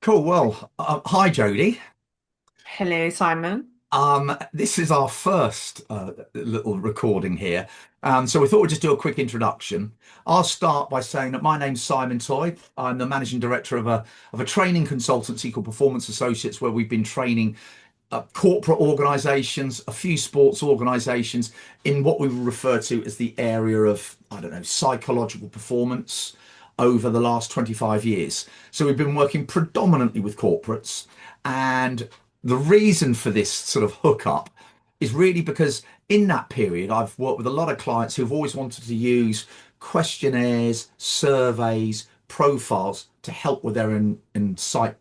Cool. Well, hi, Jodi. Hello, Simon. This is our first little recording here. So we thought we'd just do a quick introduction. I'll start by saying that my name's Simon Toy. I'm the managing director of a training consultancy called Performance Associates, where we've been training corporate organisations, a few sports organisations in what we would refer to as the area of, I don't know, psychological performance over the last 25 years. So we've been working predominantly with corporates. And the reason for this sort of hookup is really because in that period, I've worked with a lot of clients who've always wanted to use questionnaires, surveys, profiles to help with their insight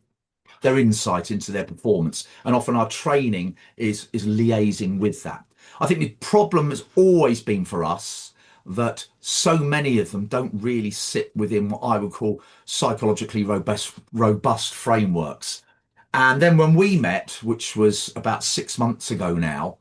into their performance. And often our training is liaising with that. I think the problem has always been for us that so many of them don't really sit within what I would call psychologically robust frameworks. And then when we met, which was about 6 months ago now,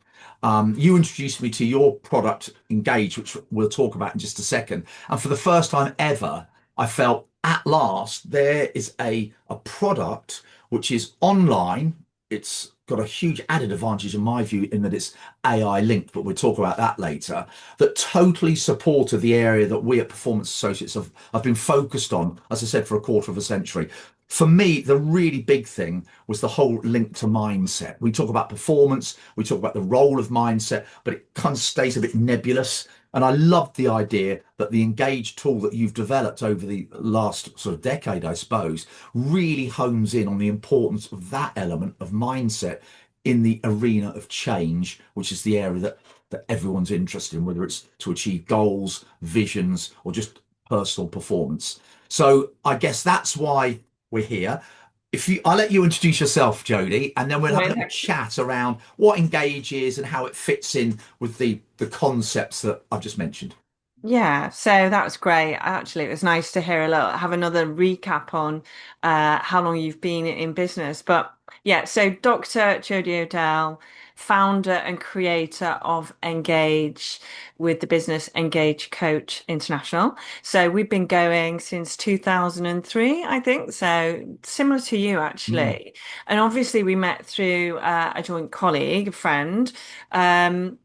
you introduced me to your product, Engage, which we'll talk about in just a second. And for the first time ever, I felt at last there is a product which is online. It's got a huge added advantage, in my view, in that it's AI linked, but we'll talk about that later. That totally supported the area that we at Performance Associates have been focused on, as I said, for a quarter of a century. For me, the really big thing was the whole link to mindset. We talk about performance, we talk about the role of mindset, but it kind of stays a bit nebulous. And I loved the idea that the Engage tool that you've developed over the last sort of decade, I suppose, really hones in on the importance of that element of mindset in the arena of change, which is the area that everyone's interested in, whether it's to achieve goals, visions, or just personal performance. So I guess that's why we're here. I'll let you introduce yourself, Jodi, and then we'll have a No, little thank you. chat around what Engage is and how it fits in with the concepts that I've just mentioned. Yeah, so that was great. Actually, it was nice to hear have another recap on how long you've been in business. But yeah, so Dr. Jodi Odell, founder and creator of Engage with the business Engage Coach International. So we've been going since 2003, I think. So similar to you, Mm. actually. And obviously, we met through a joint colleague, a friend. Um,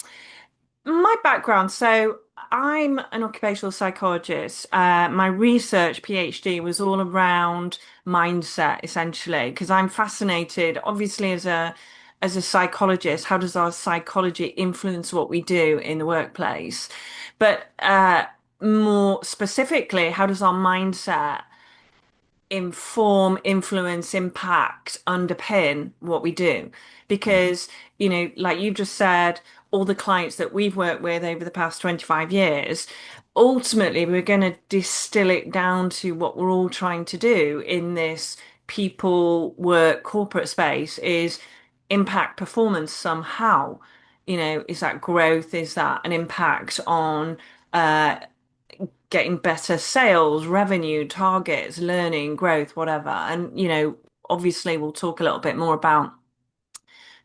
My background, so I'm an occupational psychologist. My research PhD was all around mindset, essentially, because I'm fascinated, obviously, as a psychologist, how does our psychology influence what we do in the workplace? But more specifically, how does our mindset inform, influence, impact, underpin what we do? Because, like you just said, all the clients that we've worked with over the past 25 years, ultimately, we're going to distill it down to what we're all trying to do in this people work corporate space is impact performance somehow. Is that growth? Is that an impact on uh, getting better sales, revenue, targets, learning, growth, whatever? And, obviously we'll talk a little bit more about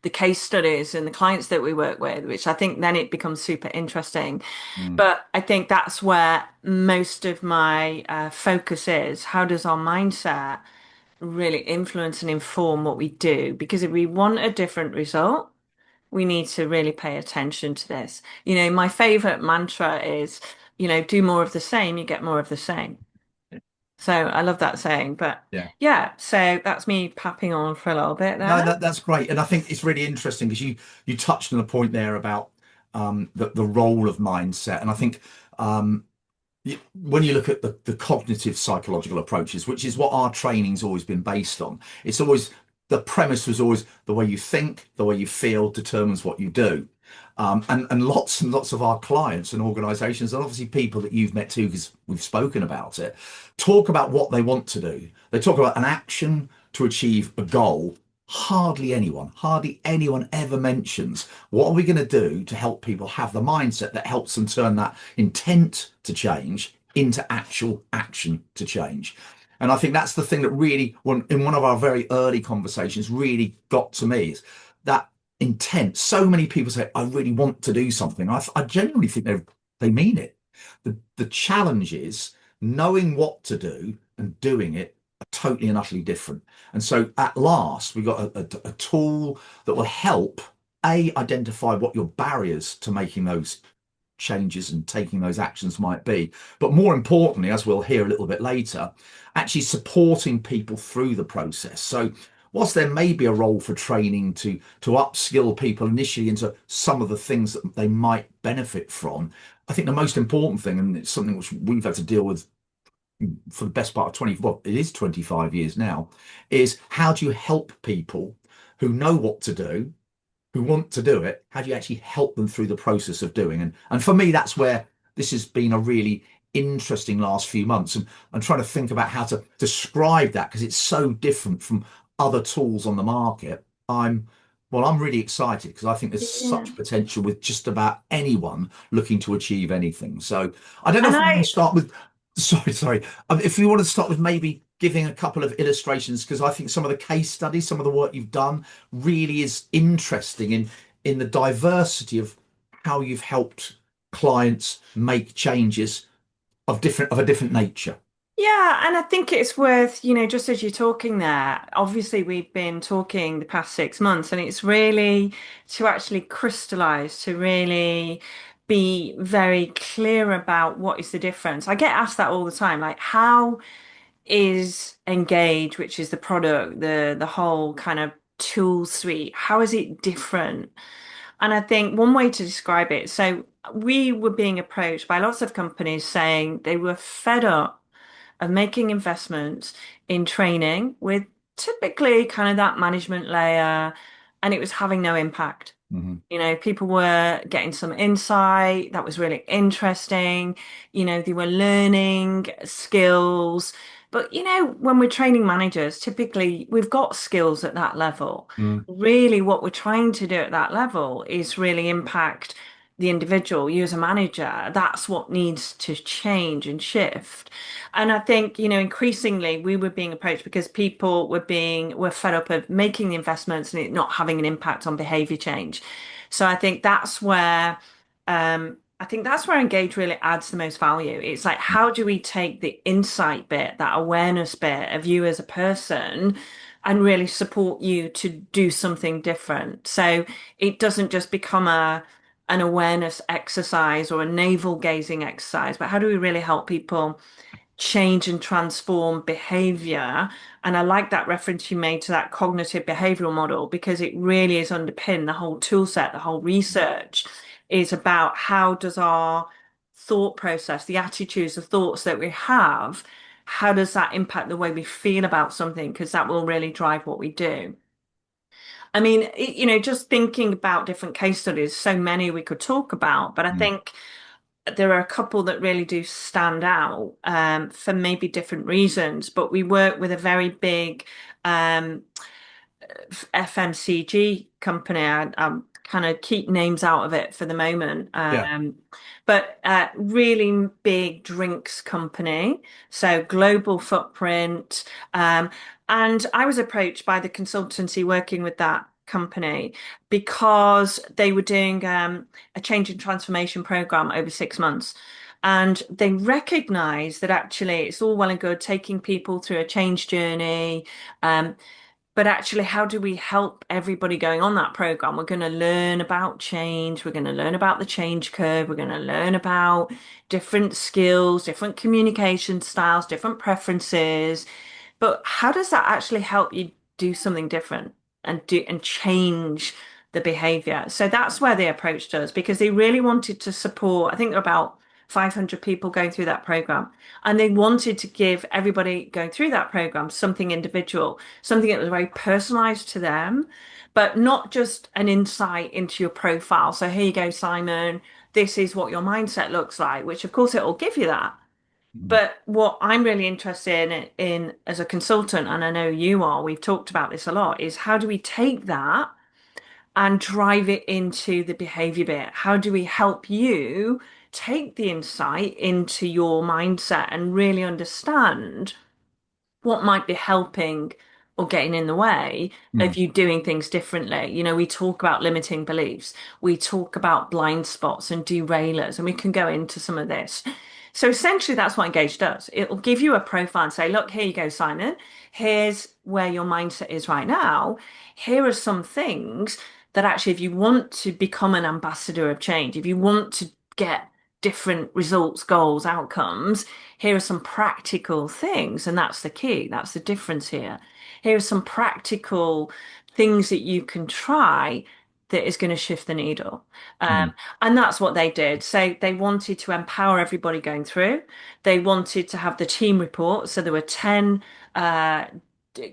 the case studies and the clients that we work with, which I think then it becomes super interesting. Mm. But I think that's where most of my focus is. How does our mindset really influence and inform what we do? Because if we want a different result, we need to really pay attention to this. My favorite mantra is, do more of the same, you get more of the same. So I love that saying. But Yeah. yeah, so that's me papping on for a little bit No, there. that's great, and I think it's really interesting because you touched on a point there about the role of mindset, and I think um, when you look at the cognitive psychological approaches, which is what our training's always been based on, it's always the premise was always the way you think, the way you feel determines what you do. And lots of our clients and organizations, and obviously people that you've met too, because we've spoken about it, talk about what they want to do. They talk about an action to achieve a goal. Hardly anyone ever mentions what are we going to do to help people have the mindset that helps them turn that intent to change into actual action to change. And I think that's the thing that really, in one of our very early conversations, really got to me is that intent. So many people say, I really want to do something. I genuinely think they mean it. The challenge is knowing what to do and doing it totally and utterly different. And so at last, we got a tool that will help identify what your barriers to making those changes and taking those actions might be. But more importantly, as we'll hear a little bit later, actually supporting people through the process. So whilst there may be a role for training to upskill people initially into some of the things that they might benefit from, I think the most important thing, and it's something which we've had to deal with for the best part of 20, well, it is 25 years now, is how do you help people who know what to do, who want to do it, how do you actually help them through the process of doing? And for me, that's where this has been a really interesting last few months. And I'm trying to think about how to describe that because it's so different from other tools on the market. I'm really excited because I think there's Yeah. such potential with just about anyone looking to achieve anything. So I don't know And if we want I, to start with, sorry. If you want to start with maybe giving a couple of illustrations, because I think some of the case studies, some of the work you've done really is interesting in the diversity of how you've helped clients make changes of a different nature. yeah, and I think it's worth, just as you're talking there, obviously we've been talking the past 6 months, and it's really to actually crystallize, to really be very clear about what is the difference. I get asked that all the time, like how is Engage, which is the product, the whole kind of tool suite, how is it different? And I think one way to describe it, so we were being approached by lots of companies saying they were fed up of making investments in training with typically kind of that management layer, and it was having no impact. Hmm. People were getting some insight that was really interesting. They were learning skills. But, when we're training managers, typically we've got skills at that level. Mm. Really, what we're trying to do at that level is really impact the individual, you as a manager. That's what needs to change and shift. And I think, increasingly we were being approached because people were fed up of making the investments and it not having an impact on behavior change. So I think that's where Engage really adds the most value. It's like, how do we take the insight bit, that awareness bit of you as a person, and really support you to do something different? So it doesn't just become an awareness exercise or a navel gazing exercise, but how do we really help people change and transform behavior? And I like that reference you made to that cognitive behavioral model because it really is underpinned. The whole tool set, the whole research is about how does our thought process, the attitudes, the thoughts that we have, how does that impact the way we feel about something? Because that will really drive what we do. I mean, just thinking about different case studies, so many we could talk about, but I Mm. think there are a couple that really do stand out for maybe different reasons. But we work with a very big um, FMCG company. I kind of keep names out of it for the moment. Yeah. But really big drinks company, so global footprint. And I was approached by the consultancy working with that company because they were doing a change and transformation program over 6 months. And they recognized that actually it's all well and good taking people through a change journey. Um, but actually, how do we help everybody going on that program? We're going to learn about change. We're going to learn about the change curve. We're going to learn about different skills, different communication styles, different preferences. But how does that actually help you do something different and change the behavior? So that's where they approached us because they really wanted to support. I think there are about 500 people going through that program, and they wanted to give everybody going through that program something individual, something that was very personalized to them, but not just an insight into your profile. So here you go, Simon. This is what your mindset looks like, which of course it will give you that. Mm. But what I'm really interested in as a consultant, and I know you are, we've talked about this a lot, is how do we take that and drive it into the behavior bit? How do we help you take the insight into your mindset and really understand what might be helping or getting in the way of Mm. you doing things differently? We talk about limiting beliefs, we talk about blind spots and derailers, and we can go into some of this. So essentially, that's what Engage does. It'll give you a profile and say, look, here you go, Simon. Here's where your mindset is right now. Here are some things that actually, if you want to become an ambassador of change, if you want to get different results, goals, outcomes, here are some practical things. And that's the key. That's the difference here. Here are some practical things that you can try that is going to shift the needle. Mm. And that's what they did. So they wanted to empower everybody going through. They wanted to have the team report. So there were 10 uh,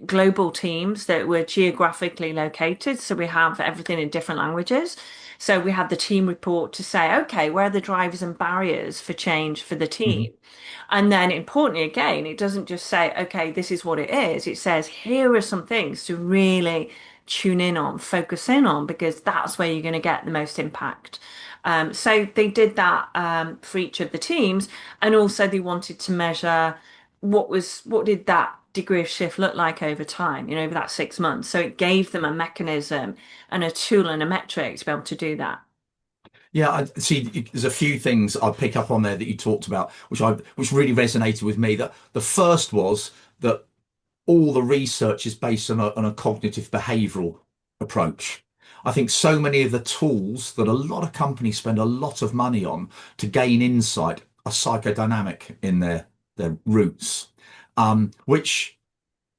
global teams that were geographically located. So we have everything in different languages. So we had the team report to say, okay, where are the drivers and barriers for change for the Mhm. team? And then importantly, again, it doesn't just say, okay, this is what it is. It says, here are some things to really tune in on, focus in on, because that's where you're going to get the most impact. So they did that for each of the teams, and also they wanted to measure what did that degree of shift look like over time, over that 6 months. So it gave them a mechanism and a tool and a metric to be able to do that. Yeah, I see. There's a few things I pick up on there that you talked about, which really resonated with me. That the first was that all the research is based on a cognitive behavioral approach. I think so many of the tools that a lot of companies spend a lot of money on to gain insight are psychodynamic in their roots, which,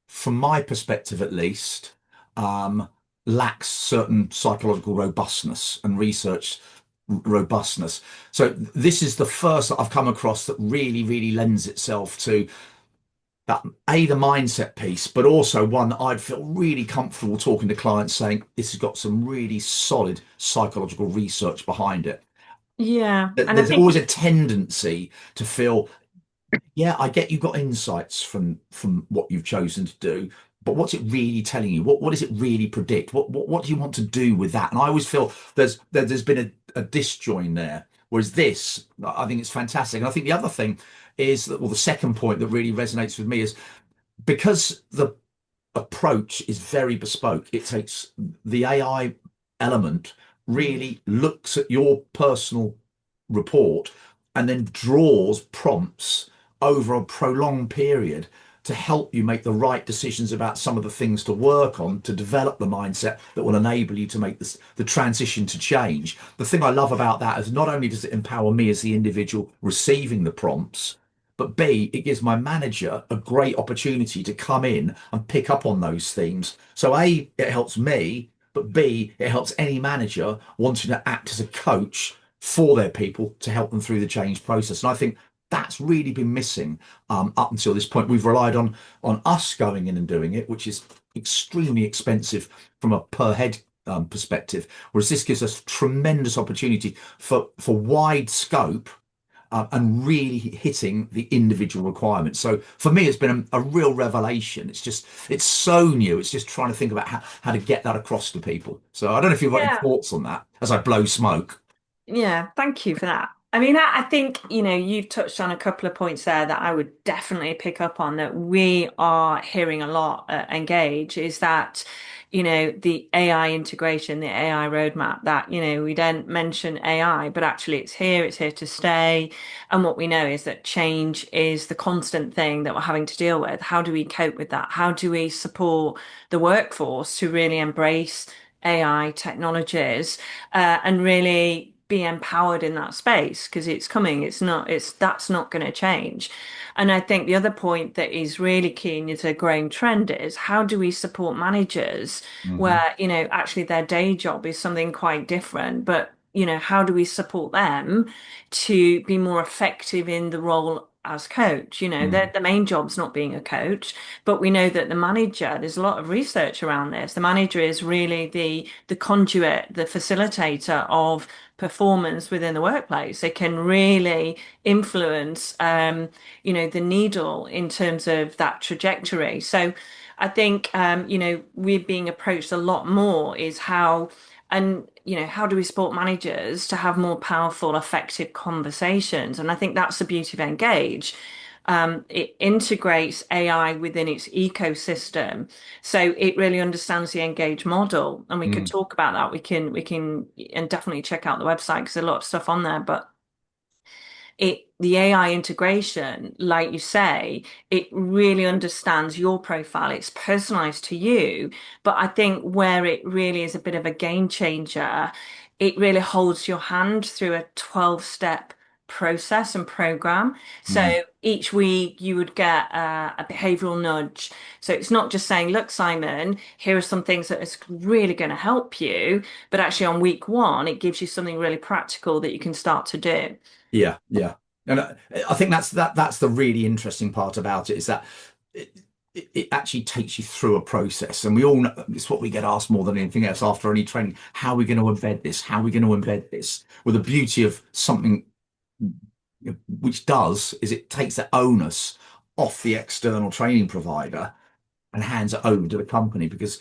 from my perspective at least, um, lacks certain psychological robustness and research robustness. So this is the first that I've come across that really lends itself to that the mindset piece, but also one that I'd feel really comfortable talking to clients saying this has got some really solid psychological research behind it. Yeah, and I There's think always a tendency to feel, yeah, I get you got insights from what you've chosen to do, but what's it really telling you? What does it really predict? What do you want to do with that? And I always feel there's been a disjoin there. Whereas this, I think it's fantastic. And I think the other thing is that, well, the second point that really resonates with me is because the approach is very bespoke. It takes the AI element, mm, really looks at your personal report and then draws prompts over a prolonged period to help you make the right decisions about some of the things to work on to develop the mindset that will enable you to make the transition to change. The thing I love about that is not only does it empower me as the individual receiving the prompts, but B, it gives my manager a great opportunity to come in and pick up on those themes. So A, it helps me, but B, it helps any manager wanting to act as a coach for their people to help them through the change process. And I think that's really been missing up until this point. We've relied on us going in and doing it, which is extremely expensive from a per head perspective. Whereas this gives us tremendous opportunity for wide scope and really hitting the individual requirements. So for me, it's been a real revelation. It's so new. It's just trying to think about how to get that across to people. So I don't know if you've got any yeah. thoughts on that as I blow smoke. Yeah, thank you for that. I mean, I think, you've touched on a couple of points there that I would definitely pick up on that we are hearing a lot at Engage is that, the AI integration, the AI roadmap, that, we don't mention AI, but actually it's here to stay. And what we know is that change is the constant thing that we're having to deal with. How do we cope with that? How do we support the workforce to really embrace AI technologies? And really be empowered in that space because it's coming. That's not going to change. And I think the other point that is really key and is a growing trend is how do we support managers Hmm. where, actually their day job is something quite different, but how do we support them to be more effective in the role as coach? The main job's not being a coach, but we know that the manager, there's a lot of research around this. The manager is really the conduit, the facilitator of performance within the workplace. They can really influence, the needle in terms of that trajectory. So I think, we're being approached a lot more is how do we support managers to have more powerful, effective conversations? And I think that's the beauty of Engage. It integrates AI within its ecosystem, so it really understands the Engage model. And we could Mm. talk about that. And definitely check out the website because there's a lot of stuff on there. But the AI integration, like you say, it really understands your profile. It's personalized to you. But I think where it really is a bit of a game changer, it really holds your hand through a 12-step process and program. Mm. So each week you would get a behavioral nudge. So it's not just saying, look, Simon, here are some things that is really going to help you, but actually on week one, it gives you something really practical that you can start to do. Yeah, yeah. And I think that's the really interesting part about it is that it, it actually takes you through a process. And we all know it's what we get asked more than anything else after any training. How are we going to embed this? How are we going to embed this? Well, the beauty of something which does is it takes the onus off the external training provider and hands it over to the company because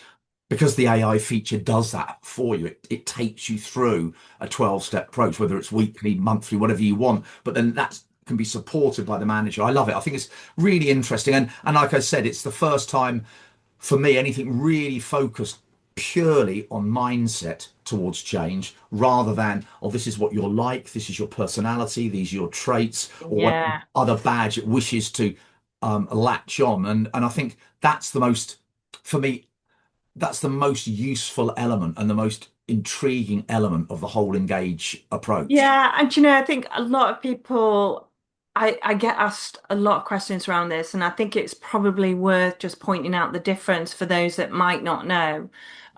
the AI feature does that for you. It takes you through a 12-step approach, whether it's weekly, monthly, whatever you want. But then that can be supported by the manager. I love it. I think it's really interesting. And like I said, it's the first time for me anything really focused purely on mindset towards change rather than, oh, this is what you're like, this is your personality, these are your traits, or what Yeah. other badge it wishes to latch on. And I think that's the most, for me, that's the most useful element and the most intriguing element of the whole engage approach. Yeah, and I think a lot of people, I get asked a lot of questions around this, and I think it's probably worth just pointing out the difference for those that might not know.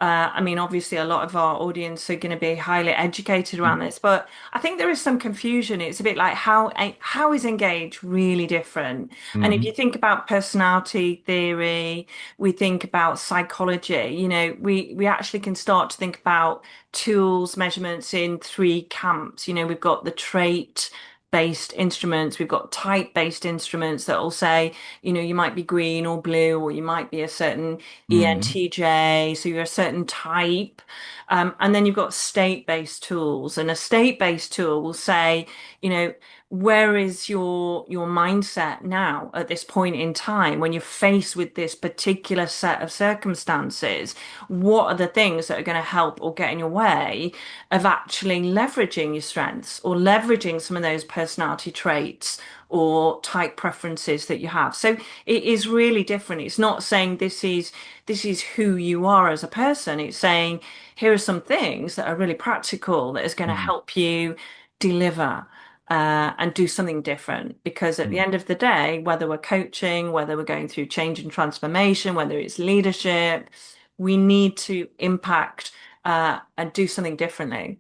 I mean, obviously, a lot of our audience are going to be highly educated around this, but I think there is some confusion. It's a bit like how is Engage really different? And if Mm-hmm. you think about personality theory, we think about psychology, we actually can start to think about tools, measurements in three camps. We've got the trait based instruments, we've got type based instruments that will say, you might be green or blue, or you might be a certain Mm-hmm. ENTJ, so you're a certain type. And then you've got state based tools, and a state based tool will say, you know, where is your mindset now at this point in time when you're faced with this particular set of circumstances? What are the things that are going to help or get in your way of actually leveraging your strengths or leveraging some of those personality traits or type preferences that you have? So it is really different. It's not saying this is who you are as a person. It's saying here are some things that are really practical that is going to help you deliver and do something different. Because at the Mm-hmm. end of the day, whether we're coaching, whether we're going through change and transformation, whether it's leadership, we need to impact and do something differently.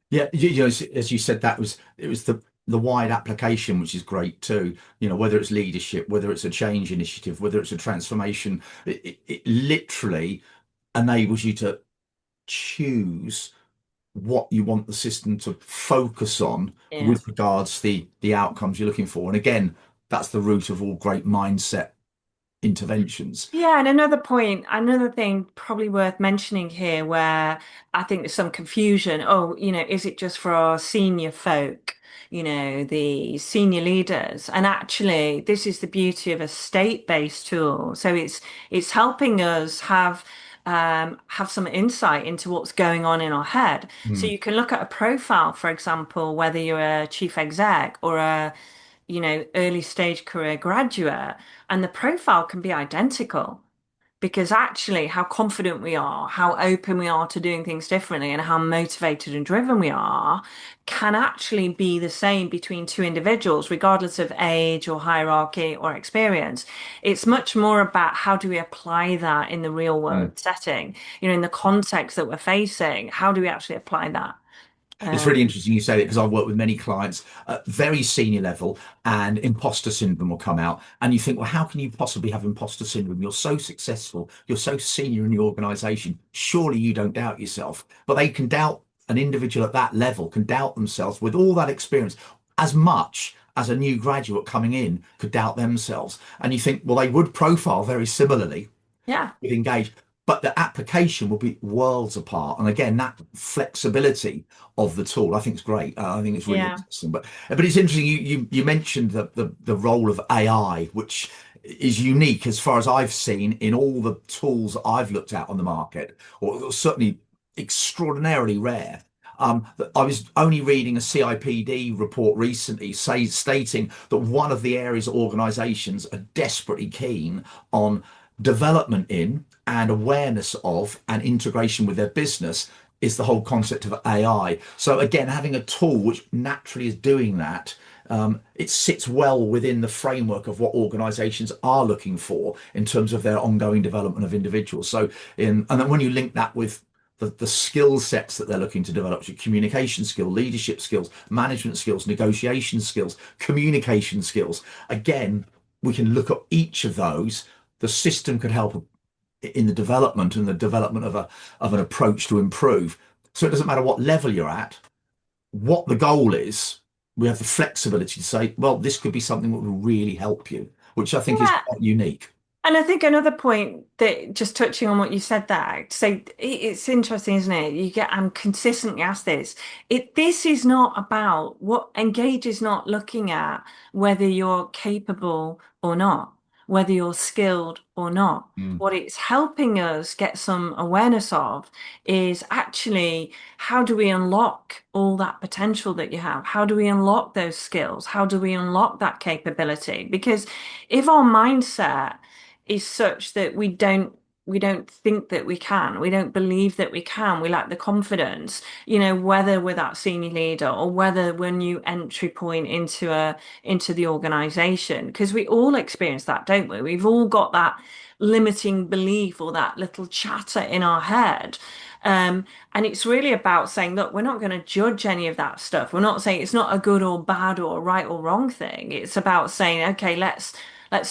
Yeah, as you said, it was the wide application, which is great too. Whether it's leadership, whether it's a change initiative, whether it's a transformation, it literally enables you to choose what you want the system to focus on Yeah. with regards to the outcomes you're looking for. And again, that's the root of all great mindset interventions. Yeah, and another point, another thing probably worth mentioning here where I think there's some confusion. Oh, is it just for our senior folk, the senior leaders? And actually, this is the beauty of a state-based tool. So it's helping us have some insight into what's going on in our head. So Mm. you can look at a profile, for example, whether you're a chief exec or a early stage career graduate, and the profile can be identical because actually how confident we are, how open we are to doing things differently, and how motivated and driven we are can actually be the same between two individuals, regardless of age or hierarchy or experience. It's much more about how do we apply that in the real Mm. world setting, in the context that we're facing, how do we actually apply that? It's Uh, really interesting you say that because I've worked with many clients at very senior level and imposter syndrome will come out. And you think, well, how can you possibly have imposter syndrome? You're so successful, you're so senior in your organization. Surely you don't doubt yourself. But they can doubt an individual at that level, can doubt themselves with all that experience as much as a new graduate coming in could doubt themselves. And you think, well, they would profile very similarly yeah, with Engage, but the application will be worlds apart. And again, that flexibility of the tool, I think is great. I think it's really yeah. interesting. But it's interesting. You mentioned the role of AI, which is unique as far as I've seen in all the tools I've looked at on the market, or certainly extraordinarily rare. I was only reading a CIPD report recently stating that one of the areas organisations are desperately keen on development in and awareness of and integration with their business is the whole concept of AI. So again, having a tool which naturally is doing that, it sits well within the framework of what organisations are looking for in terms of their ongoing development of individuals. And then when you link that with the skill sets that they're looking to develop, so communication skill, leadership skills, management skills, negotiation skills, communication skills. Again, we can look at each of those. The system could help in the development and the development of an approach to improve. So it doesn't matter what level you're at, what the goal is. We have the flexibility to say, well, this could be something that will really help you, which I think is Yeah. quite unique. And I think another point that just touching on what you said there, so it's interesting, isn't it? I'm consistently asked this. This is not about what Engage is not looking at whether you're capable or not, whether you're skilled or not. Mm, What it's helping us get some awareness of is actually how do we unlock all that potential that you have? How do we unlock those skills? How do we unlock that capability? Because if our mindset is such that we don't think that we can. We don't believe that we can. We lack the confidence, whether we're that senior leader or whether we're new entry point into the organization. Because we all experience that, don't we? We've all got that limiting belief or that little chatter in our head. And it's really about saying, look, we're not going to judge any of that stuff. We're not saying it's not a good or bad or a right or wrong thing. It's about saying, okay, let's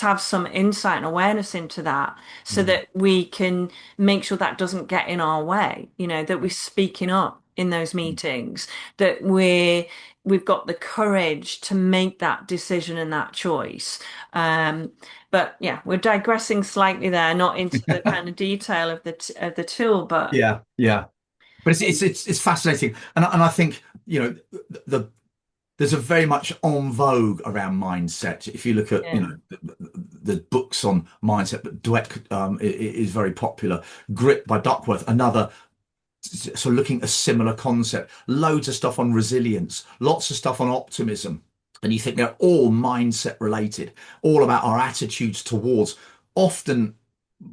have some insight and awareness into that so mm, that we can make sure that doesn't get in our way, that we're speaking up in those mm. meetings, that we've got the courage to make that decision and that choice. But yeah, we're digressing slightly there, not into the kind of detail of the tool, but Yeah, yeah. But it's fascinating, and I think the there's a very much en vogue around mindset. If you look at yeah, the books on mindset, but Dweck is very popular. Grit by Duckworth, another. So looking at a similar concept, loads of stuff on resilience, lots of stuff on optimism. And you think they're all mindset related, all about our attitudes towards, often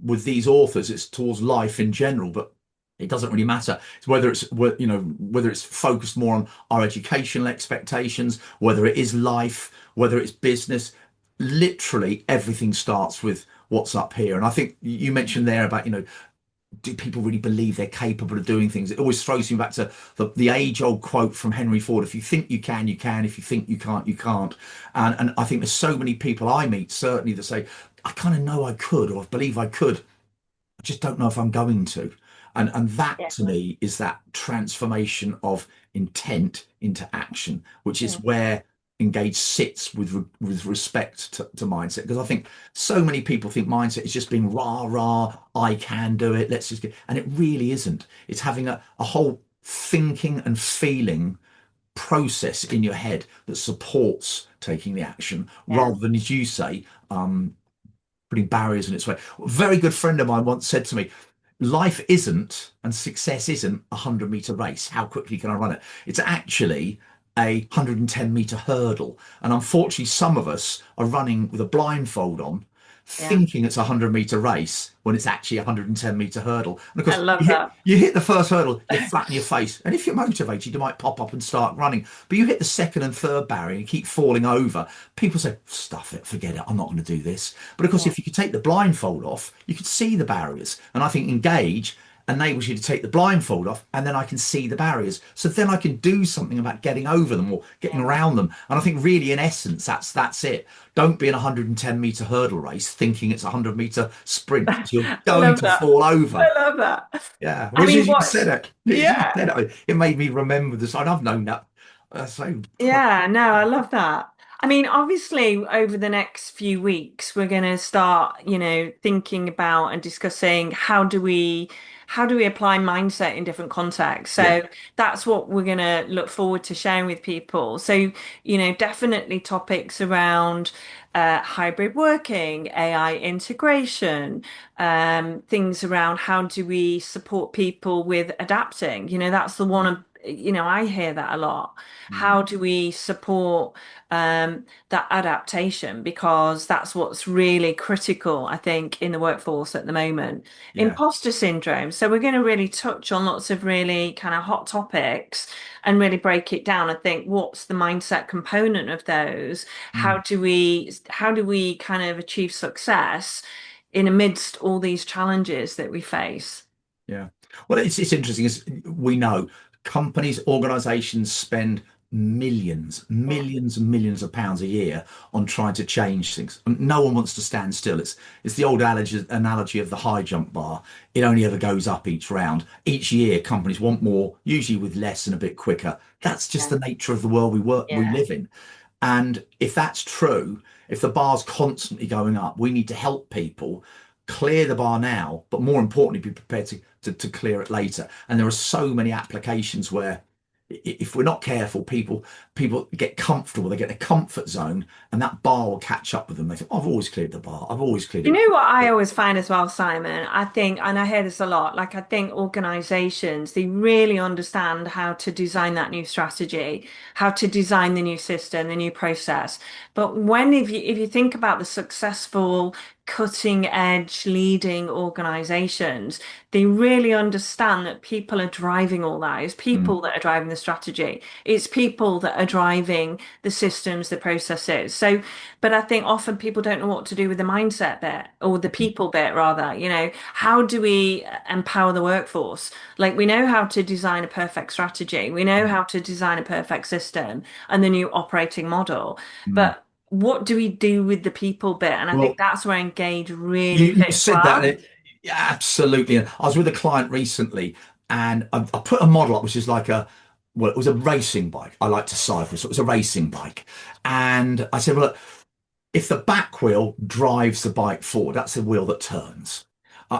with these authors, it's towards life in general, but it doesn't really matter. It's whether it's focused more on our educational expectations, whether it is life, whether it's business. Literally everything starts with what's up here. And I think you mentioned there about, do people really believe they're capable of doing things? It always throws me back to the age-old quote from Henry Ford: "If you think you can, you can. If you think you can't, you can't." And I think there's so many people I meet certainly that say, "I kind of know I could, or I believe I could. I just don't know if I'm going to." And that yeah, to me is that transformation of intent into action, which is where Engage sits with respect to mindset. Because I think so many people think mindset is just being rah rah, I can do it. Let's just get, and it really isn't. It's having a whole thinking and feeling process in your head that supports taking the action yeah, rather than, as you say, putting barriers in its way. A very good friend of mine once said to me, life isn't and success isn't a 100-meter race. How quickly can I run it? It's actually a 110-meter hurdle. And unfortunately, some of us are running with a blindfold on, yeah. thinking it's a 100-meter race when it's actually a 110-meter hurdle. And of I course, love you hit that. you hit the first hurdle, you flatten your face. And if you're motivated, you might pop up and start running. But you hit the second and third barrier and you keep falling over. People say, stuff it, forget it, I'm not going to do this. But of course, Yeah. if you could take the blindfold off, you could see the barriers. And I think Engage enables you to take the blindfold off and then I can see the barriers. So then I can do something about getting over them or getting Yeah. around them. And I think really in essence, that's it. Don't be in a 110-meter hurdle race thinking it's a 100-meter sprint because you're I going love to that. fall I over. love that. Yeah. I Well, as mean, you said it, as you yeah. said it made me remember this. And I've known that. So Yeah, no, I love that. I mean, obviously, over the next few weeks, we're going to start, thinking about and discussing how do we apply mindset in different contexts. yeah. So that's what we're going to look forward to sharing with people. So, definitely topics around hybrid working, AI integration, things around how do we support people with adapting. That's the one I hear that a lot. Mm. How do we support that adaptation? Because that's what's really critical, I think, in the workforce at the moment. Yeah. Imposter syndrome. So we're going to really touch on lots of really kind of hot topics and really break it down. I think what's the mindset component of those? Mm. How do we kind of achieve success in amidst all these challenges that we face? Yeah. Well, it's interesting. We know companies, organizations spend Yeah. millions and millions of pounds a year on trying to change things. And no one wants to stand still. It's the old analogy of the high jump bar. It only ever goes up each round. Each year, companies want more, usually with less and a bit quicker. That's just Yeah. the nature of the world we Yeah. live in. And if that's true, if the bar's constantly going up, we need to help people clear the bar now, but more importantly, be prepared to clear it later. And there are so many applications where if we're not careful, people get comfortable, they get a comfort zone, and that bar will catch up with them. They think, I've always cleared the bar, I've always cleared You it. know what I always find as well, Simon? I think, and I hear this a lot, like I think organizations, they really understand how to design that new strategy, how to design the new system, the new process. But if you think about the successful, cutting edge leading organizations, they really understand that people are driving all that. It's Mm, people that are driving the strategy. It's people that are driving the systems, the processes. So but I think often people don't know what to do with the mindset bit or the mm, people bit, rather. How do we empower the workforce? Like, we know how to design a perfect strategy, we know mm, how to design a perfect system and the new operating model. mm. But what do we do with the people bit? And I think Well, that's where Engage really you fits said that, and well. yeah, absolutely. And I was with a client recently, and I put a model up, which is like well, it was a racing bike. I like to cycle, so it was a racing bike. And I said, well, look, if the back wheel drives the bike forward, that's the wheel that turns.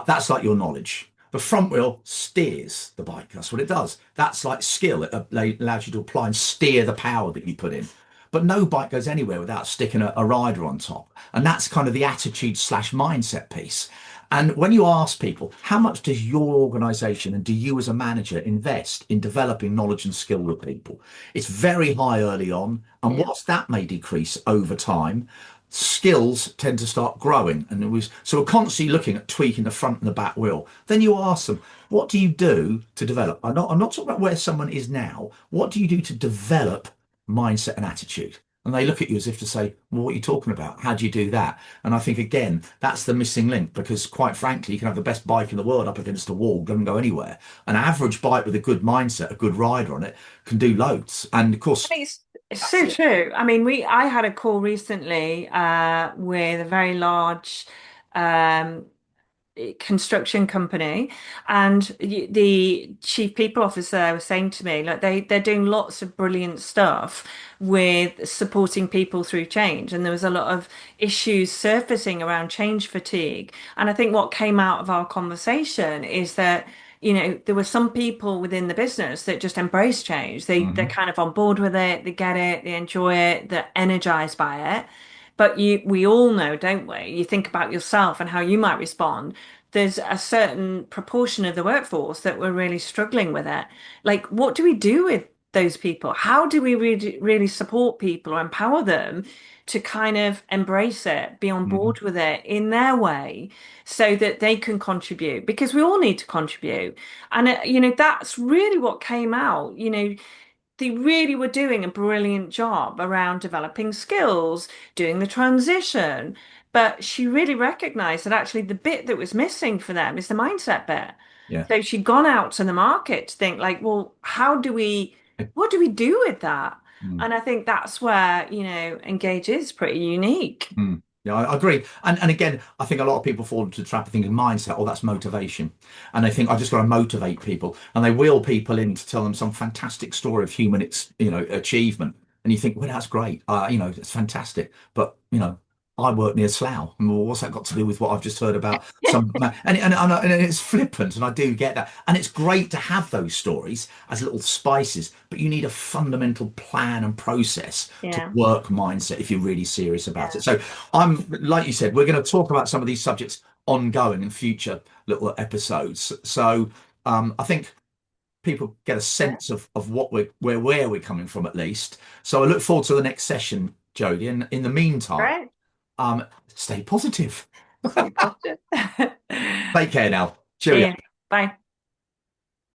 That's like your knowledge. The front wheel steers the bike. That's what it does. That's like skill. It allows you to apply and steer the power that you put in. But no bike goes anywhere without sticking a rider on top. And that's kind of the attitude slash mindset piece. And when you ask people, how much does your organization and do you as a manager invest in developing knowledge and skill with people? It's very high early on. And Yeah. whilst that may decrease over time, skills tend to start growing. And it was so we're constantly looking at tweaking the front and the back wheel. Then you ask them, what do you do to develop? I'm not talking about where someone is now. What do you do to develop mindset and attitude? And they look at you as if to say, well, what are you talking about? How do you do that? And I think, again, that's the missing link because, quite frankly, you can have the best bike in the world up against a wall, doesn't go anywhere. An average bike with a good mindset, a good rider on it, can do loads. And of course, It's that's so it. true. I mean, I had a call recently with a very large um, construction company, and the chief people officer was saying to me, like they're doing lots of brilliant stuff with supporting people through change, and there was a lot of issues surfacing around change fatigue. And I think what came out of our conversation is that there were some people within the business that just embrace change. They're Mhm. kind of on board with it, they get it, they enjoy it, they're energized by it. But we all know, don't we? You think about yourself and how you might respond. There's a certain proportion of the workforce that we're really struggling with it. Like, what do we do with those people? How do we really support people or empower them to kind of embrace it, be on Mhm. board with it in their way so that they can contribute? Because we all need to contribute. And, that's really what came out. They really were doing a brilliant job around developing skills, doing the transition. But she really recognized that actually the bit that was missing for them is the mindset bit. Yeah. So she'd gone out to the market to think like, well, what do we do with that? Mm. And I think that's where, Engage is pretty unique. Mm. Yeah, I agree. And again, I think a lot of people fall into the trap of thinking mindset, oh, that's motivation. And they think I just got to motivate people. And they wheel people in to tell them some fantastic story of human, achievement. And you think, well, that's great. It's fantastic. But, I work near Slough. And well, what's that got to do with what I've just heard about and it's flippant, and I do get that. And it's great to have those stories as little spices, but you need a fundamental plan and process to Yeah. work mindset if you're really serious about Yeah. it. So I'm like you said, we're going to talk about some of these subjects ongoing in future little episodes. So I think people get a sense of what where we're coming from at least. So I look forward to the next session, Jodie. And in the meantime, Great. stay positive. Stay positive. Take care now. See Cheerio. ya. Bye.